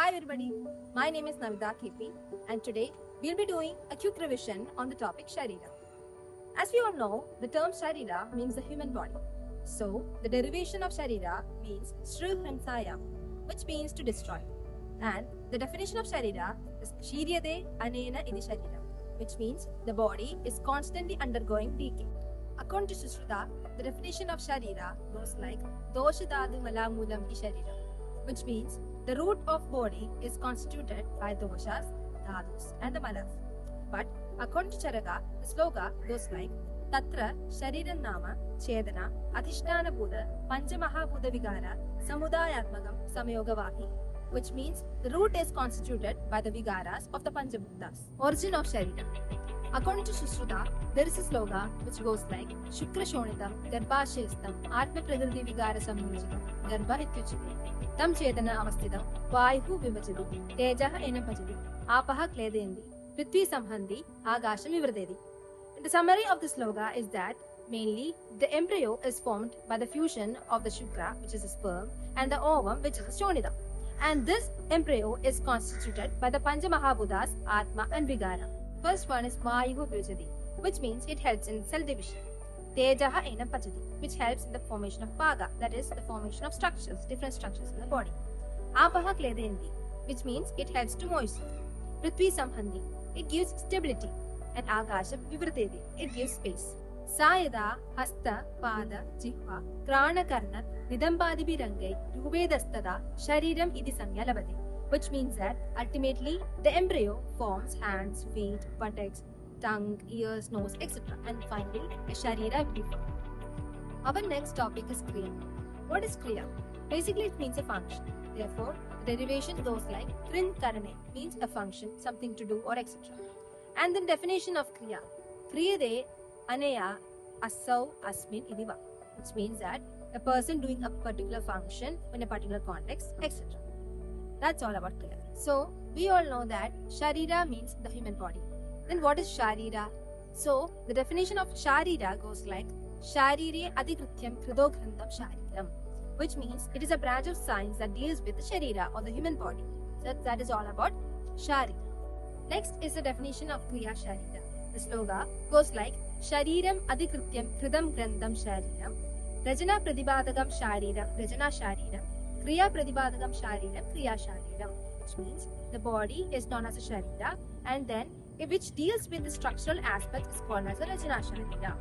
Hi everybody, my name is Navida KP and today we'll be doing a quick revision on the topic Sharira. As we all know, the term Sharira means the human body. So, the derivation of Sharira means Srihansaya, which means to destroy. And the definition of Sharira is Shiryade Anena Idi Sharira, which means the body is constantly undergoing decay. According to Sushruta, the definition of Sharira goes like Doshadadu Malamulam I Sharira, which means the root of body is constituted by doshas, dhadus and the malas. But according to Charaka, the sloka goes like Tatra Shariran Nama Chedana Adhishtana Buddha Panchamaha Buddha Vigara Samudayatmagam Samayogavahi, which means the root is constituted by the vigaras of the Panchabuddhas. Origin of Sharira. According to Sushruta, there is a sloka which goes like Shukra Shonitam Garbhashestam Atma Prakriti Vigara Samyojitam Garbha Ityuchite Tam Chetana Avasthitam Vayuhu Vivachati Tejaha Enapachati Apaha Kledendi Prithvi Samhandi Agasham Vivradedi. The summary of the sloka is that mainly the embryo is formed by the fusion of the Shukra, which is a sperm, and the ovum, which is a Shonidam. And this embryo is constituted by the Panchamahabuddhas, Atma and Vigara. First one is Vayuhu Vivachati, which means it helps in cell division. Tejaha Enam Pachati, which helps in the formation of Paga, that is the formation of structures, different structures in the body. Apaha Kledendi, which means it helps to moisten. Prithvi Samhandi, it gives stability. And Agasham Vivradedi, it gives space. Sayada, Hasta, Pada, Jihva, Krana Karna, Nidambadibi Rangai, Ruvedastada, Shariram Idi Samyalabadi, which means that ultimately the embryo forms hands, feet, buttocks, tongue, ears, nose, etc. And finally, a Sharira will be formed. Our next topic is Kriya. What is Kriya? Basically, it means a function. Therefore, the derivation goes like Krin Karane, means a function, something to do or etc. And then definition of Kriya. Kriyade Aneya Asau Asmin Idiva, which means that a person doing a particular function in a particular context, etc. That's all about Kriya. So, we all know that Sharira means the human body. Then what is Sharira? So, the definition of Sharira goes like Sharire Adhikrityam Kridograntham Shariram, which means it is a branch of science that deals with the Sharira or the human body. So, that is all about Sharira. Next is the definition of Kriya Sharira. The sloka goes like Shariram Adhikrityam Kridam Grantham Shariram, Rajana Pradibhadagam Shariram, Rajana Shariram, Kriya Pradibhadagam Shariram, Kriya Shariram, which means the body is known as a Sharira, and then which deals with the structural aspect is called as a Rajana Sharira,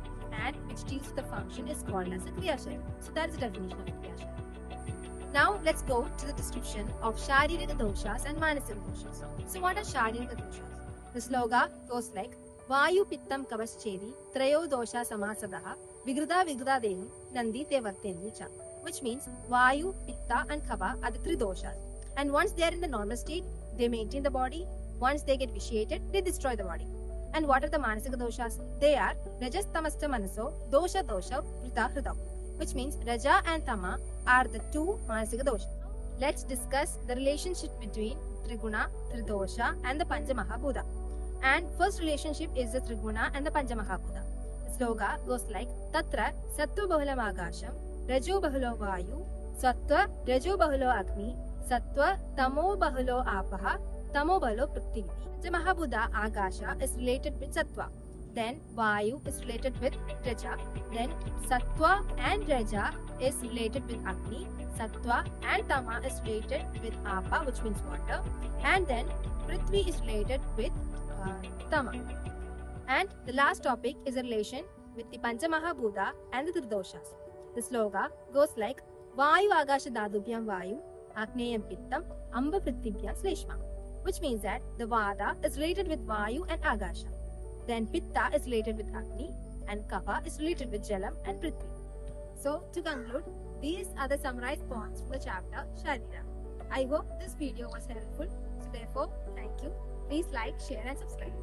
and which deals with the function is called as a Kriya Sharira. So that is the definition of Kriya Sharira. Now let's go to the description of Sharirika doshas and Manasika doshas. So what are Sharirika doshas? The sloka goes like Vayu Pittam Kavaschedi Trayo Dosha Samasadaha Vigrada Vigrada Dehu Nandi Tevartendi Cha, which means Vayu, Pitta and Kava are the three doshas. And once they are in the normal state, they maintain the body. Once they get vitiated, they destroy the body. And what are the Manasika doshas? They are Rajas Tamasta Manaso, Dosha Dosha, Vrita Hrita, which means Raja and Tama are the two Manasika doshas. Let's discuss the relationship between Triguna, Tridosha and the Panchamahabhuta. And first relationship is the Triguna and the Panchamahabhuta. The sloka goes like Tatra Sattva Bahulam Agasham, Rajo Bahulo Vayu, Sattva Rajo Bahulo Agni, Sattva Tamo Bahulo Apaha, Tamo Bahulo Prithvi. Panchamahabhuta Agasha is related with Sattva. Then Vayu is related with Raja. Then Sattva and Raja is related with Agni. Sattva and Tama is related with Apa, which means water. And then Prithvi is related with Tama. And the last topic is a relation with the Panchamahabhuta and the Tridoshas. The sloka goes like Vayu Agasha Dadubhyam Vayu, Agneyam Pittam, Amba Prithvibhyam Sleshma, which means that the Vada is related with Vayu and Agasha. Then Pitta is related with Agni and Kapha is related with Jalam and Prithvi. So, to conclude, these are the summarized points from the chapter Sharira. I hope this video was helpful. So, therefore, thank you. Please like, share and subscribe.